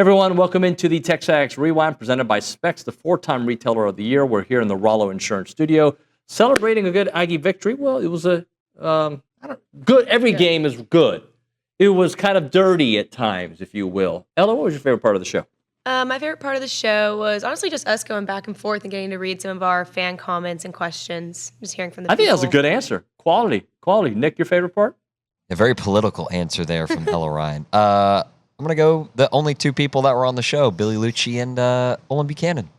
Everyone, welcome into the TexAgs Rewind presented by Specs, the 4-time Retailer of the Year. We're here in the Rollo Insurance Studio celebrating a good Aggie victory. Well, it was a good. Every game is good. It was kind of dirty at times, if you will. Ella, what was your favorite part of the show? My favorite part of the show was honestly just us going back and forth and getting to read some of our fan comments and questions, just hearing from the people. I think that was a good answer. Quality. Nick, your favorite part? A very political answer there from Ella Ryan. I'm going to go the only two people that were on the show, Billy Liucci and Olin Buchanan.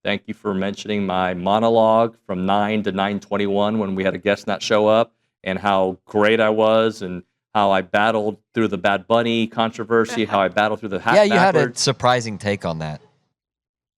Thank you for mentioning my monologue from 9 to 9:21 when we had a guest not show up, and how great I was, and how I battled through the Bad Bunny controversy, how I battled through the hat Yeah, you backwards. had a surprising take on that.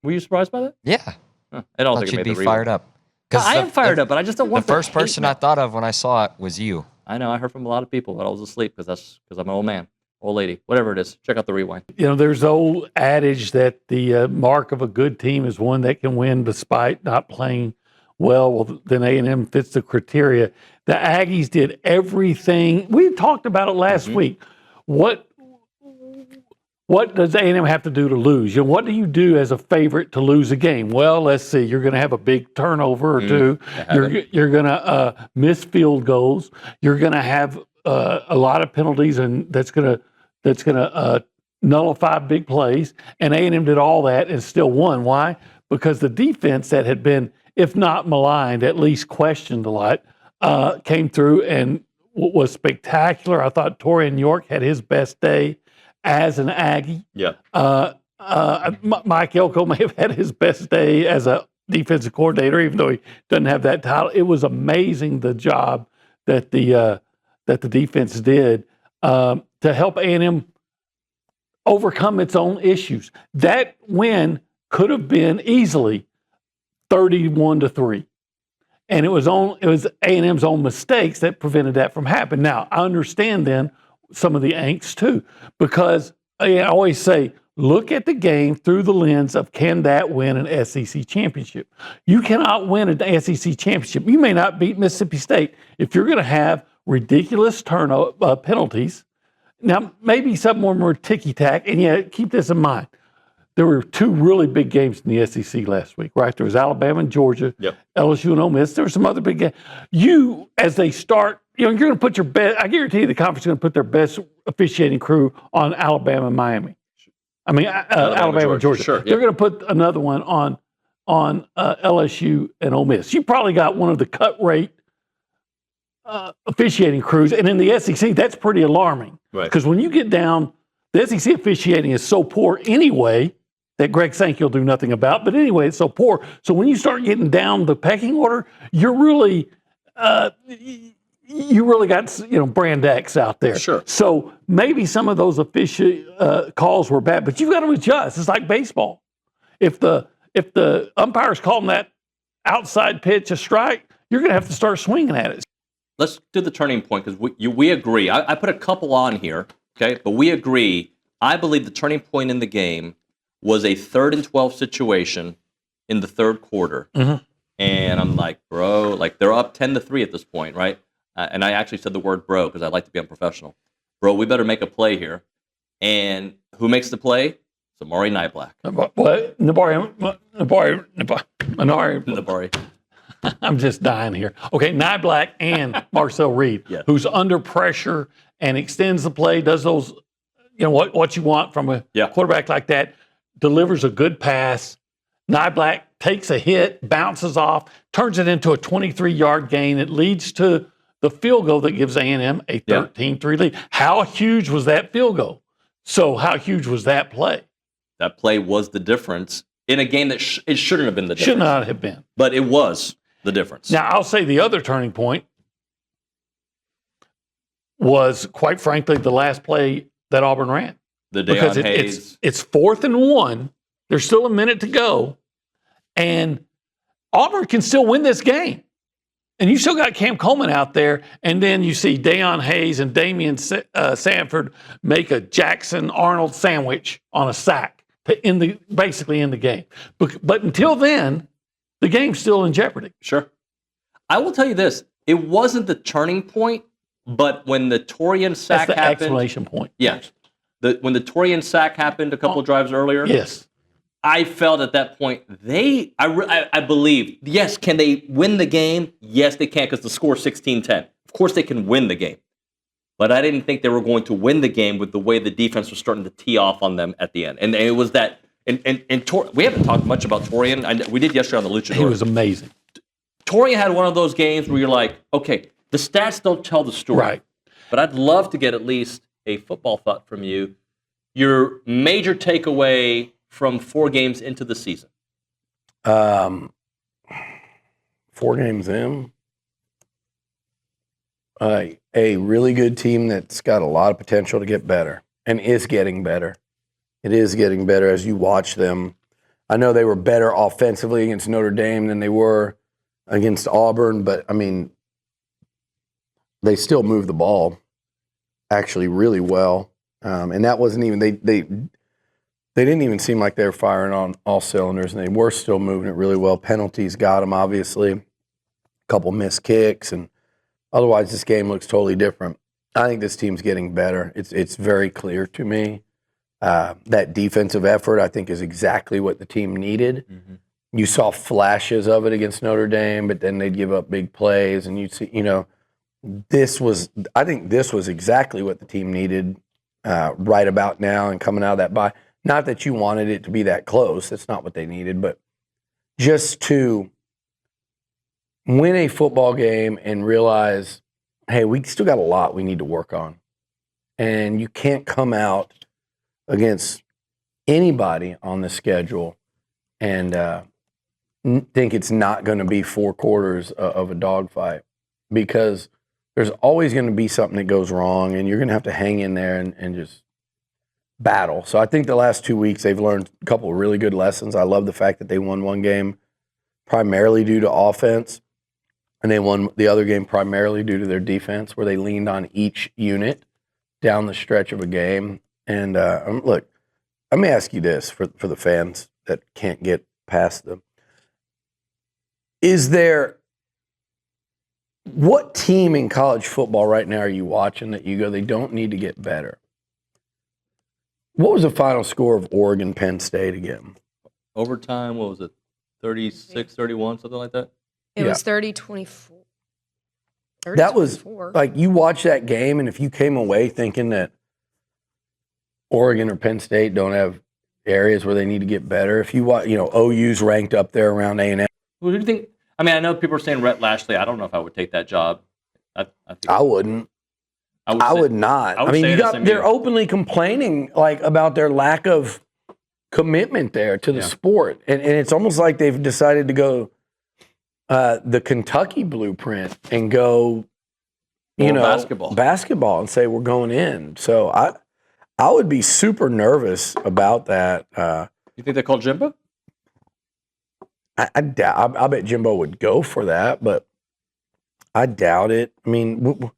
Were you surprised by that? Yeah. I don't think it you'd made be fired up. I am fired up, but I just don't want the first person I thought of when I saw it was you. I know. I heard from a lot of people, but I was asleep because I'm an old man, old lady, whatever it is. Check out the rewind. You know, there's the old adage that the mark of a good team is one that can win despite not playing well. Well, then A&M fits the criteria. The Aggies did everything. We talked about it last week. What does A&M have to do to lose? You know, what do you do as a favorite to lose a game? Well, let's see. You're going to have a big turnover or two. You're going to miss field goals. You're going to have a lot of penalties, and that's going to nullify big plays. And A&M did all that and still won. Why? Because the defense that had been, if not maligned, at least questioned a lot, came through and was spectacular. I thought Torian York had his best day as an Aggie. Yeah. Mike Elko may have had his best day as a defensive coordinator, even though he doesn't have that title. It was amazing the job that the defense did to help A&M overcome its own issues. That win could have been easily 31-3. And it was A&M's own mistakes that prevented that from happening. Now, I understand then some of the angst too, because I always say, look at the game through the lens of, can that win an SEC championship? You cannot win an SEC championship. You may not beat Mississippi State if you're going to have ridiculous penalties. Now, maybe some more ticky-tack, and keep this in mind. There were two really big games in the SEC last week, right? There was Alabama and Georgia, LSU and Ole Miss. There were some other big games. As they start, you're going to put your best, I guarantee you the conference is going to put their best officiating crew on Alabama and Miami. I mean, Alabama and Georgia. Sure, They're going to put another one on LSU and Ole Miss. You probably got one of the cut rate officiating crews. And in the SEC, that's pretty alarming. Right. Because when you get down, the SEC officiating is so poor anyway that Greg Sankey will do nothing about. But anyway, it's so poor. So when you start getting down the pecking order, you're really you really got brand X out there. Sure. So maybe some of those official calls were bad, but you've got to adjust. It's like baseball. If the umpire's calling that outside pitch a strike, you're going to have to start swinging at it. Let's do the turning point, because we agree. I put a couple on here, okay? But we agree. I believe the turning point in the game was a 3rd and 12 situation in the third quarter. Mm-hmm. And I'm like, bro, like they're up 10-3 at this point, right? And I actually said the word bro because I like to be unprofessional. Bro, we better make a play here. And who makes the play? Samari Nyblack. What? Nabari. I'm just dying here. Okay, Nyblack and Marcel Reed, who's under pressure and extends the play, does those, what you want from a quarterback like that, delivers a good pass. Nyblack takes a hit, bounces off, turns it into a 23-yard gain. It leads to the field goal that gives A&M a 13-3 lead. How huge was that field goal? So how huge was that play? That play was the difference in a game that it shouldn't have been the difference. Should not have been. But it was the difference. Now, I'll say the other turning point was, quite frankly, the last play that Auburn ran. The day on Hayes. It's 4th and 1. There's still a minute to go. And Auburn can still win this game. And you still got Cam Coleman out there, and then you see Deion Hayes and Damian Sanford make a Jackson-Arnold sandwich on a sack to basically end the game. But until then, the game's still in jeopardy. Sure. I will tell you this. It wasn't the turning point, but when the Torian sack happened. That's the exclamation point. Yeah. when the Torian sack happened a couple of drives earlier. Yes. I felt at that point I believe, yes, can they win the game? Yes, they can, because the score is 16-10. Of course they can win the game. But I didn't think they were going to win the game with the way the defense was starting to tee off on them at the end. And it was that, and we haven't talked much about Torian. We did yesterday on the Luchador. He was amazing. Torian had one of those games where you're like, okay, the stats don't tell the story. Right. But I'd love to get at least a football thought from you. Your major takeaway from 4 games into the season. 4 games in. A really good team that's got a lot of potential to get better and is getting better. It is getting better as you watch them. I know they were better offensively against Notre Dame than they were against Auburn, but, I mean, they still moved the ball actually really well. And that wasn't even – they didn't even seem like they were firing on all cylinders, and they were still moving it really well. Penalties got them, obviously. A couple missed kicks, and otherwise this game looks totally different. I think this team's getting better. It's very clear to me. That defensive effort, I think, is exactly what the team needed. Mm-hmm. You saw flashes of it against Notre Dame, but then they'd give up big plays, and you'd see, I think this was exactly what the team needed right about now and coming out of that bye. Not that you wanted it to be that close. That's not what they needed. But just to win a football game and realize, hey, we still got a lot we need to work on. And you can't come out against anybody on the schedule and think it's not going to be 4 quarters of a dogfight, because there's always going to be something that goes wrong, and you're going to have to hang in there and just battle. So I think the last 2 weeks they've learned a couple of really good lessons. I love the fact that they won one game primarily due to offense, and they won the other game primarily due to their defense, where they leaned on each unit down the stretch of a game. And look, let me ask you this for the fans that can't get past them. What team in college football right now are you watching that you go, they don't need to get better? What was the final score of Oregon-Penn State again? Overtime, what was it? 36-31, something like that? It was 30-24. That was, like, you watch that game, and if you came away thinking that Oregon or Penn State don't have areas where they need to get better, if you watch, OU's ranked up there around A&M. Who do you think? I mean, I know people are saying Rhett Lashley. I don't know if I would take that job. I wouldn't. I would not. I mean, they're openly complaining about their lack of commitment there to the sport, and it's almost like they've decided to go the Kentucky blueprint and go, basketball, and say we're going in. So I would be super nervous about that. You think they call Jimbo? I bet Jimbo would go for that, but I doubt it. I mean,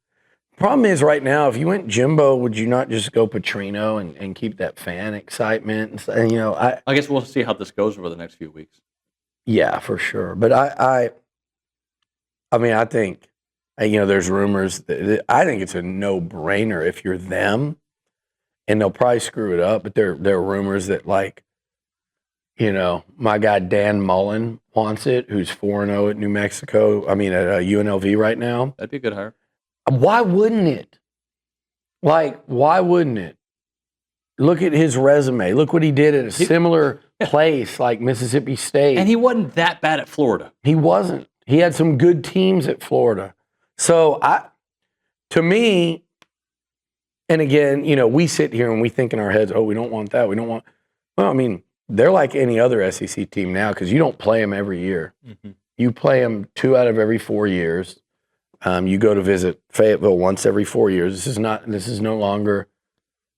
problem is right now, if you went Jimbo, would you not just go Petrino and keep that fan excitement? And I guess we'll see how this goes over the next few weeks. Yeah, for sure. But I mean, I think, there's rumors that I think it's a no-brainer if you're them, and they'll probably screw it up. But there are rumors that, my guy Dan Mullen wants it, who's 4-0 at New Mexico. I mean, at UNLV right now. That'd be a good hire. Why wouldn't it? Why wouldn't it? Look at his resume. Look what he did at a similar place like Mississippi State. And he wasn't that bad at Florida. He wasn't. He had some good teams at Florida. So, to me, and again, we sit here and we think in our heads, oh, we don't want that. We don't want. Well, I mean, they're like any other SEC team now because you don't play them every year. Mm-hmm. You play them 2 out of every 4 years. You go to visit Fayetteville once every 4 years. This is no longer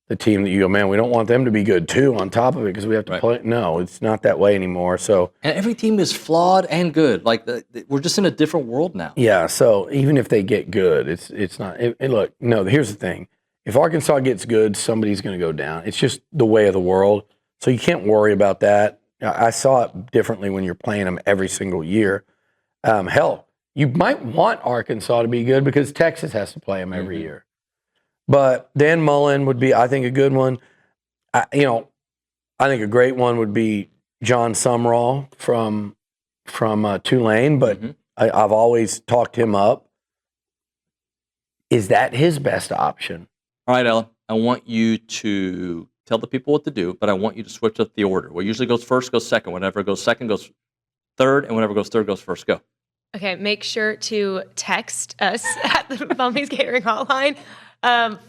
the team that you go, man, we don't want them to be good too on top of it because we have to play. No, it's not that way anymore. So, and every team is flawed and good. We're just in a different world now. Yeah. So even if they get good, it's not. Look, no. Here's the thing: if Arkansas gets good, somebody's going to go down. It's just the way of the world. So you can't worry about that. I saw it differently when you're playing them every single year. Hell, you might want Arkansas to be good because Texas has to play them every year. But Dan Mullen would be, I think, a good one. I think a great one would be John Sumrall from Tulane, but I've always talked him up. Is that his best option? All right, Ella, I want you to tell the people what to do, but I want you to switch up the order. What usually goes first goes second. Whenever it goes second goes third, and whenever it goes third goes first. Go. Okay, make sure to text us at the Bumpy's Catering Hotline.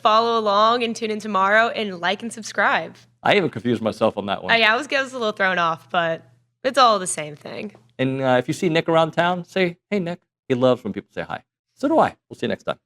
Follow along and tune in tomorrow, and like and subscribe. I even confused myself on that one. I was a little thrown off, but it's all the same thing. And if you see Nick around town, say, hey, Nick. He loves when people say hi. So do I. We'll see you next time.